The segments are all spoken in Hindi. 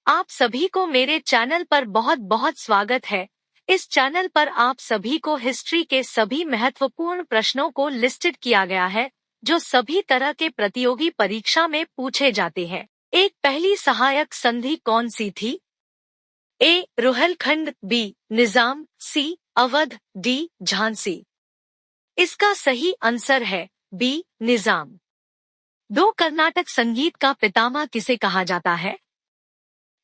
आप सभी को मेरे चैनल पर बहुत बहुत स्वागत है। इस चैनल पर आप सभी को हिस्ट्री के सभी महत्वपूर्ण प्रश्नों को लिस्टेड किया गया है जो सभी तरह के प्रतियोगी परीक्षा में पूछे जाते हैं। एक पहली सहायक संधि कौन सी थी? ए. रुहेलखंड, बी. निजाम, सी. अवध, डी. झांसी। इसका सही आंसर है बी. निजाम। दो. कर्नाटक संगीत का पितामह किसे कहा जाता है?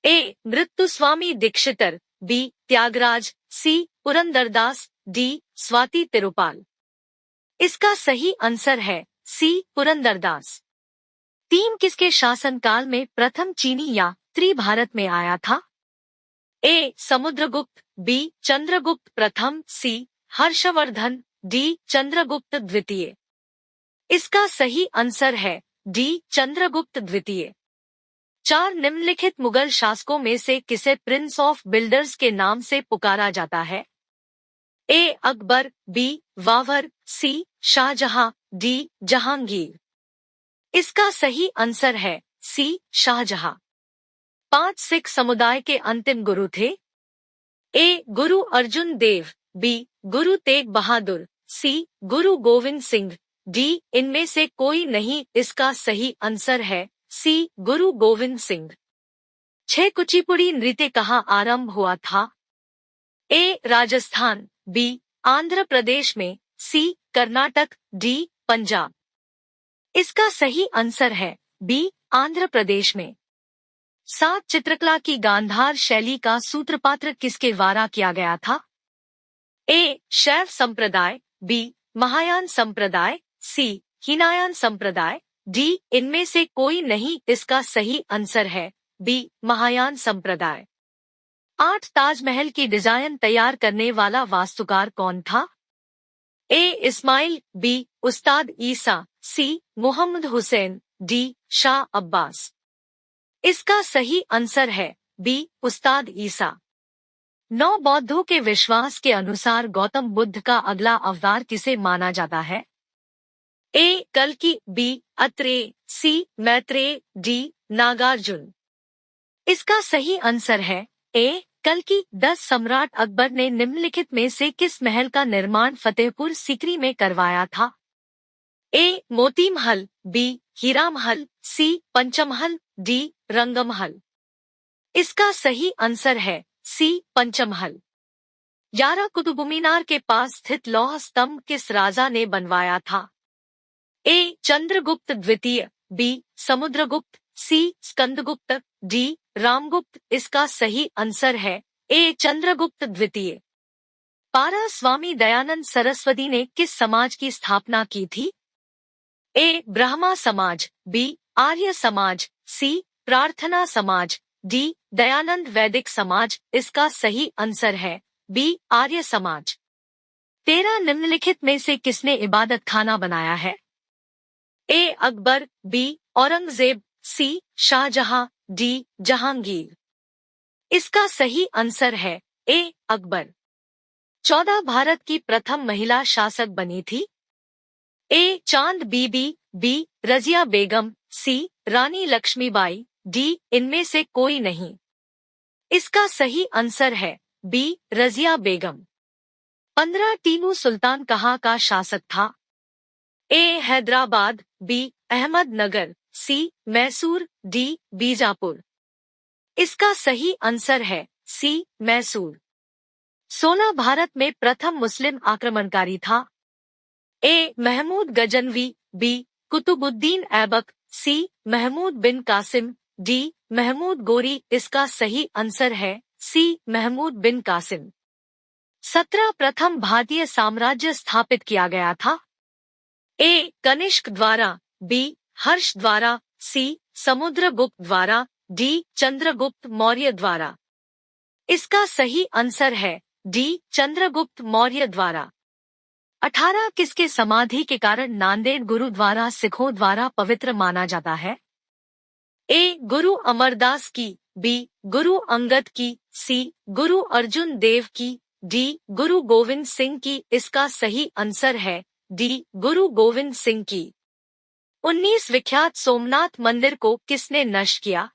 ए. मृत्युस्वामी दीक्षितर, बी. त्यागराज, सी. पुरंदरदास, डी. स्वाति तिरुपाल। इसका सही आंसर है सी. पुरंदरदास। 3. किसके शासनकाल में प्रथम चीनी यात्री भारत में आया था? ए. समुद्रगुप्त, बी. चंद्रगुप्त प्रथम, सी. हर्षवर्धन, डी. चंद्रगुप्त द्वितीय। इसका सही आंसर है डी. चंद्रगुप्त द्वितीय। 4. निम्नलिखित मुगल शासकों में से किसे प्रिंस ऑफ बिल्डर्स के नाम से पुकारा जाता है? ए. अकबर, बी. बाबर, सी. शाहजहां, डी. जहांगीर। इसका सही आंसर है सी. शाहजहां। 5. सिख समुदाय के अंतिम गुरु थे? ए. गुरु अर्जुन देव, बी. गुरु तेग बहादुर, सी. गुरु गोविंद सिंह, डी. इनमें से कोई नहीं। इसका सही आंसर है सी. गुरु गोविंद सिंह। 6. कुचिपुड़ी नृत्य कहाँ आरंभ हुआ था? ए. राजस्थान, बी. आंध्र प्रदेश में, सी. कर्नाटक, डी. पंजाब। इसका सही आंसर है बी. आंध्र प्रदेश में। 7. चित्रकला की गांधार शैली का सूत्रपात किसके द्वारा किया गया था? ए. शैव संप्रदाय, बी. महायान संप्रदाय, सी. हीनायान संप्रदाय, डी. इनमें से कोई नहीं। इसका सही आंसर है बी. महायान संप्रदाय। 8. ताजमहल की डिजाइन तैयार करने वाला वास्तुकार कौन था? ए. इस्माइल, बी. उस्ताद ईसा, सी. मोहम्मद हुसैन, डी. शाह अब्बास। इसका सही आंसर है बी. उस्ताद ईसा। 9. बौद्धों के विश्वास के अनुसार गौतम बुद्ध का अगला अवतार किसे माना जाता है? ए. कल्कि, बी. अत्रेय, सी. मैत्रेय, डी. नागार्जुन। इसका सही आंसर है ए. कल्कि। 10. सम्राट अकबर ने निम्नलिखित में से किस महल का निर्माण फतेहपुर सीकरी में करवाया था? ए. मोती महल, बी. हीरा महल, सी. पंचमहल, डी. रंगमहल। इसका सही आंसर है सी. पंचमहल। 11. कुतुब मीनार के पास स्थित लौह स्तंभ किस राजा ने बनवाया था? ए. चंद्रगुप्त द्वितीय, बी. समुद्रगुप्त, सी. स्कंदगुप्त, डी. रामगुप्त। इसका सही आंसर है ए. चंद्रगुप्त द्वितीय। 12. स्वामी दयानंद सरस्वती ने किस समाज की स्थापना की थी? ए. ब्रह्मा समाज, बी. आर्य समाज, सी. प्रार्थना समाज, डी. दयानंद वैदिक समाज। इसका सही आंसर है बी. आर्य समाज। 13. निम्नलिखित में से किसने इबादत खाना बनाया है? ए. अकबर, बी. औरंगजेब, सी. शाहजहां, डी. जहांगीर। इसका सही आंसर है ए. अकबर। 14. भारत की प्रथम महिला शासक बनी थी? ए. चांद बीबी, बी. रजिया बेगम, सी. रानी लक्ष्मीबाई, डी. इनमें से कोई नहीं। इसका सही आंसर है बी. रजिया बेगम। 15. टीपू सुल्तान कहाँ का शासक था? ए. हैदराबाद, बी. अहमदनगर, सी. मैसूर, डी. बीजापुर। इसका सही आंसर है सी. मैसूर। 16. भारत में प्रथम मुस्लिम आक्रमणकारी था? ए. महमूद गजनवी, बी. कुतुबुद्दीन ऐबक, सी. महमूद बिन कासिम, डी. महमूद गोरी। इसका सही आंसर है सी. महमूद बिन कासिम। 17. प्रथम भारतीय साम्राज्य स्थापित किया गया था? ए. कनिष्क द्वारा, बी. हर्ष द्वारा, सी. समुद्रगुप्त द्वारा, डी. चंद्रगुप्त मौर्य द्वारा। इसका सही आंसर है डी. चंद्रगुप्त मौर्य द्वारा। 18. किसके समाधि के कारण नांदेड़ गुरुद्वारा सिखों द्वारा पवित्र माना जाता है? ए. गुरु अमरदास की, बी. गुरु अंगद की, सी. गुरु अर्जुन देव की, डी. गुरु गोविंद सिंह की। इसका सही आंसर है डी. गुरु गोविंद सिंह की। 19. विख्यात सोमनाथ मंदिर को किसने नष्ट किया?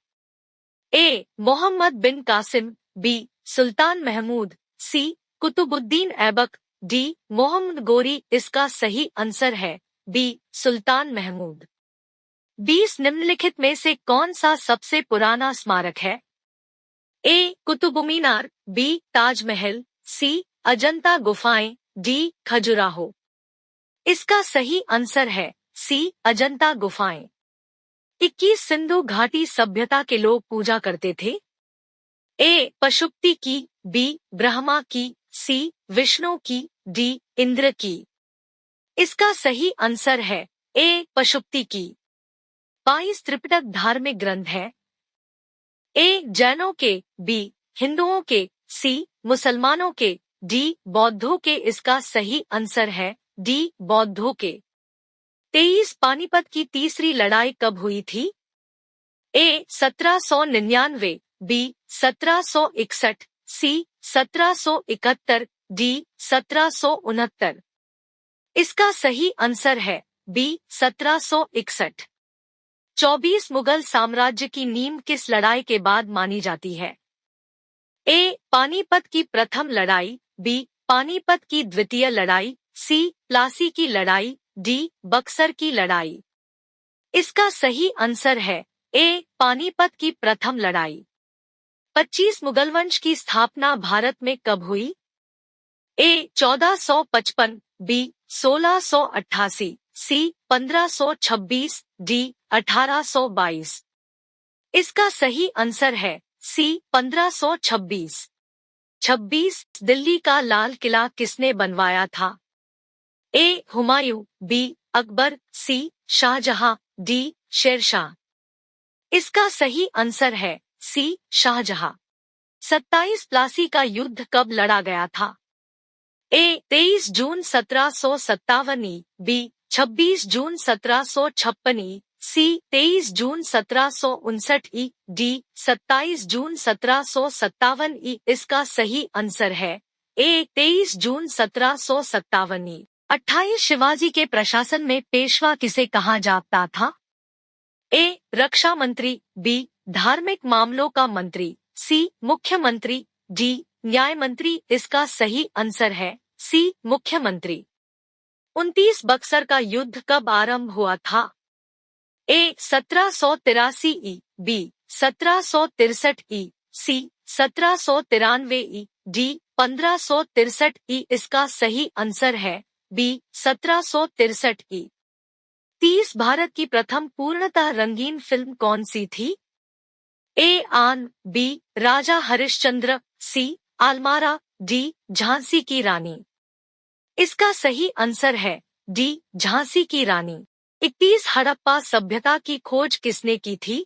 ए मोहम्मद बिन कासिम, बी सुल्तान महमूद, सी कुतुबुद्दीन ऐबक, डी मोहम्मद गोरी। इसका सही आंसर है बी सुल्तान महमूद। 20 निम्नलिखित में से कौन सा सबसे पुराना स्मारक है? ए कुतुब मीनार, बी ताजमहल, सी अजंता गुफाएं, डी खजुराहो। इसका सही आंसर है सी अजंता गुफाएं। 21 सिंधु घाटी सभ्यता के लोग पूजा करते थे? ए पशुपति की, बी ब्रह्मा की, सी विष्णु की, डी इंद्र की। इसका सही आंसर है ए पशुपति की। 22 त्रिपिटक धार्मिक ग्रंथ है? ए जैनों के, बी हिंदुओं के, सी मुसलमानों के, डी बौद्धों के। इसका सही आंसर है डी बौद्धों के। 23 पानीपत की तीसरी लड़ाई कब हुई थी? ए 1799, बी 1761, सी 1771, डी 1769। इसका सही आंसर है बी 1761। 24 मुगल साम्राज्य की नींव किस लड़ाई के बाद मानी जाती है? ए पानीपत की प्रथम लड़ाई, बी पानीपत की द्वितीय लड़ाई, सी प्लासी की लड़ाई, डी बक्सर की लड़ाई। इसका सही आंसर है ए पानीपत की प्रथम लड़ाई। 25 मुगल वंश की स्थापना भारत में कब हुई? ए 1455, बी 1688, सी 1526, डी 1822। इसका सही आंसर है सी 1526। 26 दिल्ली का लाल किला किसने बनवाया था? ए हुमायूं, बी अकबर, सी शाहजहां, डी शेरशाह। इसका सही आंसर है सी शाहजहां। 27 प्लासी का युद्ध कब लड़ा गया था? ए 23 जून 1757, बी 26 जून 1756, सी 23 जून 1759, डी 27 जून 1757। इसका सही आंसर है ए 23 जून 1757। 28 शिवाजी के प्रशासन में पेशवा किसे कहा जाता था? ए रक्षा मंत्री, बी धार्मिक मामलों का मंत्री, सी मुख्यमंत्री, डी न्याय मंत्री। इसका सही आंसर है सी मुख्यमंत्री। 29 बक्सर का युद्ध कब आरंभ हुआ था? ए 1783 ई, बी 1763 ई, सी 1793 ई, डी 1563 ई। इसका सही आंसर है बी 1763 ई। 30 भारत की प्रथम पूर्णतः रंगीन फिल्म कौन सी थी? ए आन, बी राजा हरिश्चंद्र, सी आलमारा, डी झांसी की रानी। इसका सही आंसर है डी झांसी की रानी। 31 हड़प्पा सभ्यता की खोज किसने की थी?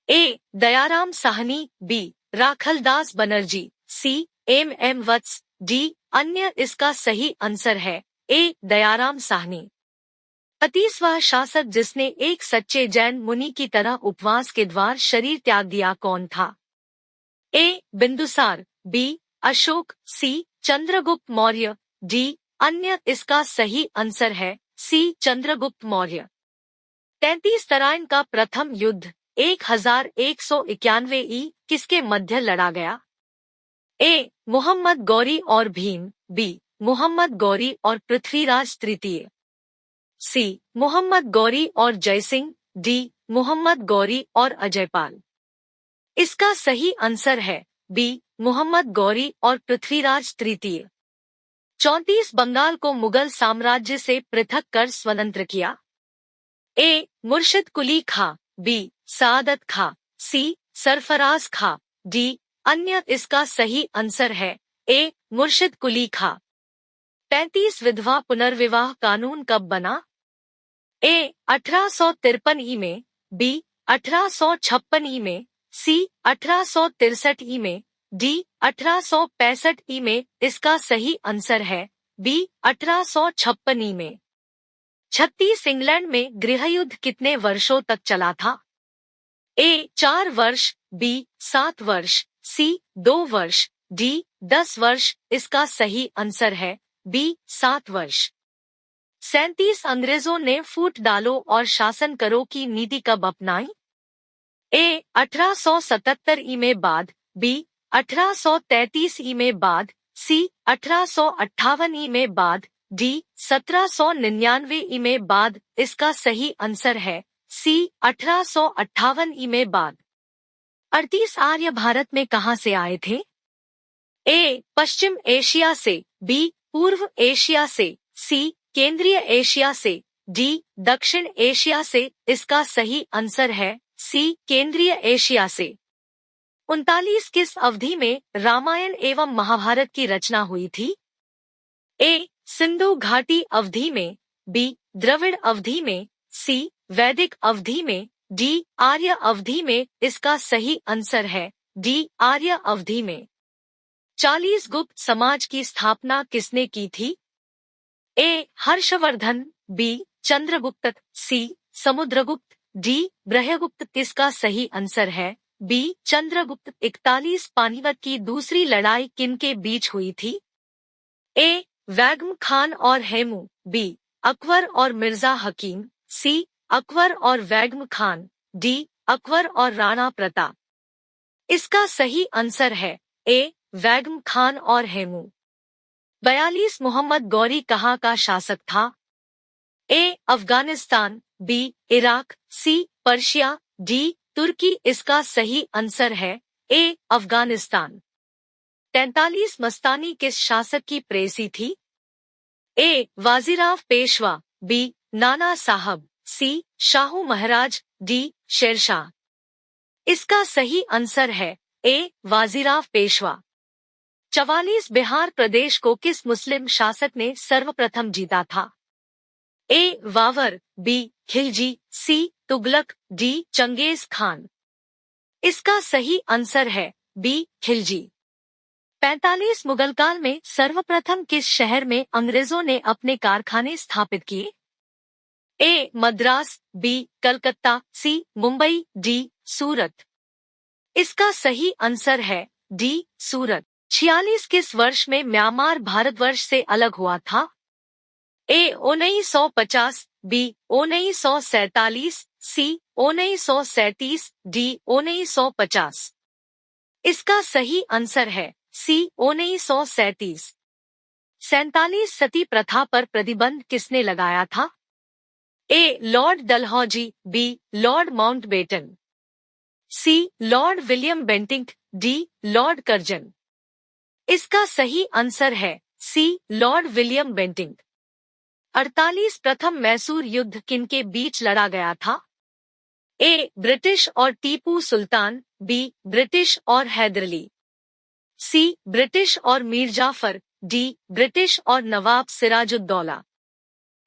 A Dayaram Sahni, B Rakhaldas Banerjee, C M Vats, D अन्य। इसका सही आंसर है ए दयाराम साहनी। 35वां शासक जिसने एक सच्चे जैन मुनि की तरह उपवास के द्वार शरीर त्याग दिया कौन था? ए बिंदुसार, बी अशोक, सी चंद्रगुप्त मौर्य, डी अन्य। इसका सही आंसर है सी चंद्रगुप्त मौर्य। 33 तराइन का प्रथम युद्ध 1191 ई किसके मध्य लड़ा गया? ए मोहम्मद गौरी और भीम, बी मोहम्मद गौरी और पृथ्वीराज तृतीय, सी मोहम्मद गौरी और जयसिंह, डी मोहम्मद गौरी और अजयपाल। इसका सही आंसर है बी मोहम्मद गौरी और पृथ्वीराज तृतीय। 34 बंगाल को मुगल साम्राज्य से पृथक कर स्वतंत्र किया? ए मुर्शिद कुली खां, बी सादत खां, सी सरफराज खां, डी अन्य। इसका सही आंसर है ए मुर्शिद कुली खां। 35 विधवा पुनर्विवाह कानून कब बना? ए 1853 ई में, बी 1856 ई में, सी 1863 ई में, डी 1865 ई में। इसका सही आंसर है बी 1856 ई में। 36 इंग्लैंड में गृहयुद्ध कितने वर्षों तक चला था? ए 4 वर्ष, बी 7 वर्ष, सी 2 वर्ष, डी 10 वर्ष। इसका सही आंसर है बी 7 वर्ष। 37 अंग्रेजों ने फूट डालो और शासन करो की नीति कब अपनाई? ए 1877 ई में बाद, बी 1833 ई में बाद, सी 1858 ई में बाद, डी 1799 ई में बाद। इसका सही आंसर है सी 1858 ई में बाद। 38 आर्य भारत में कहां से आए थे? ए पश्चिम एशिया से, बी पूर्व एशिया से, सी केंद्रीय एशिया से, डी दक्षिण एशिया से। इसका सही आंसर है सी केंद्रीय एशिया से। 39 किस अवधि में रामायण एवं महाभारत की रचना हुई थी? ए सिंधु घाटी अवधि में, बी द्रविड़ अवधि में, सी वैदिक अवधि में, डी आर्य अवधि में। इसका सही आंसर है डी आर्य अवधि में। 40 गुप्त समाज की स्थापना किसने की थी? ए हर्षवर्धन, बी चंद्रगुप्त, सी समुद्रगुप्त, डी ब्रह्मगुप्त। इसका सही आंसर है बी चंद्रगुप्त। 41 पानीपत की दूसरी लड़ाई किनके बीच हुई थी? ए वैगम खान और हेमू, बी अकबर और मिर्जा हकीम, सी अकबर और वैगम खान, डी अकबर और राणा प्रताप। इसका सही आंसर है ए वैगम खान और हेमू। 42 मोहम्मद गौरी कहाँ का शासक था? ए अफगानिस्तान, बी इराक, सी पर्शिया, डी तुर्की। इसका सही आंसर है ए अफगानिस्तान। 43 मस्तानी किस शासक की प्रेसी थी? ए वाजीराव पेशवा, बी नाना साहब, सी शाहू महाराज, डी शेरशाह। इसका सही आंसर है ए वाजीराव पेशवा। 44 बिहार प्रदेश को किस मुस्लिम शासक ने सर्वप्रथम जीता था? ए बाबर, बी खिलजी, सी तुगलक, डी चंगेज खान। इसका सही आंसर है बी खिलजी। 45 मुगल काल में सर्वप्रथम किस शहर में अंग्रेजों ने अपने कारखाने स्थापित किए? ए मद्रास, बी कलकत्ता, सी मुंबई, डी सूरत। इसका सही आंसर है डी सूरत। 46 किस वर्ष में म्यांमार भारतवर्ष से अलग हुआ था? ए 1950, बी 1947, सी 1937, डी 1950। इसका सही आंसर है सी 1937। 47 सती प्रथा पर प्रतिबंध किसने लगाया था? A Lord Dalhousie, B Lord Mountbatten, C Lord William Bentinck, D Lord Curzon. इसका सही आंसर है सी लॉर्ड विलियम बेंटिंक। 48 प्रथम मैसूर युद्ध किनके बीच लड़ा गया था? ए ब्रिटिश और टीपू सुल्तान, बी ब्रिटिश और हैदरली, सी ब्रिटिश और मीर जाफर, डी ब्रिटिश और नवाब सिराजुद्दौला।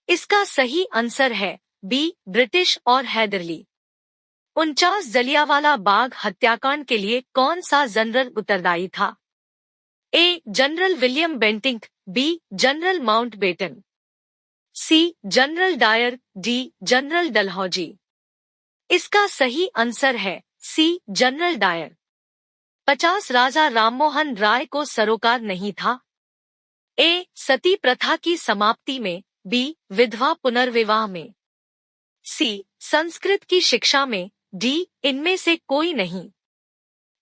इसका सही आंसर है बी ब्रिटिश और हैदरली। 49 जलियांवाला बाग हत्याकांड के लिए कौन सा जनरल उत्तरदायी था? A general William Bentinck, B general Mountbatten, C general Dyer, D general Dalhousie. इसका सही आंसर है C general Dyer. 50 Raja Rammohan Roy को सरोकार नहीं था? ए सती प्रथा की समाप्ति में, बी विधवा पुनर्विवाह में, सी संस्कृत की शिक्षा में, डी इनमें से कोई नहीं।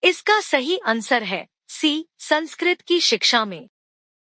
इसका सही आंसर है सी संस्कृत की शिक्षा में।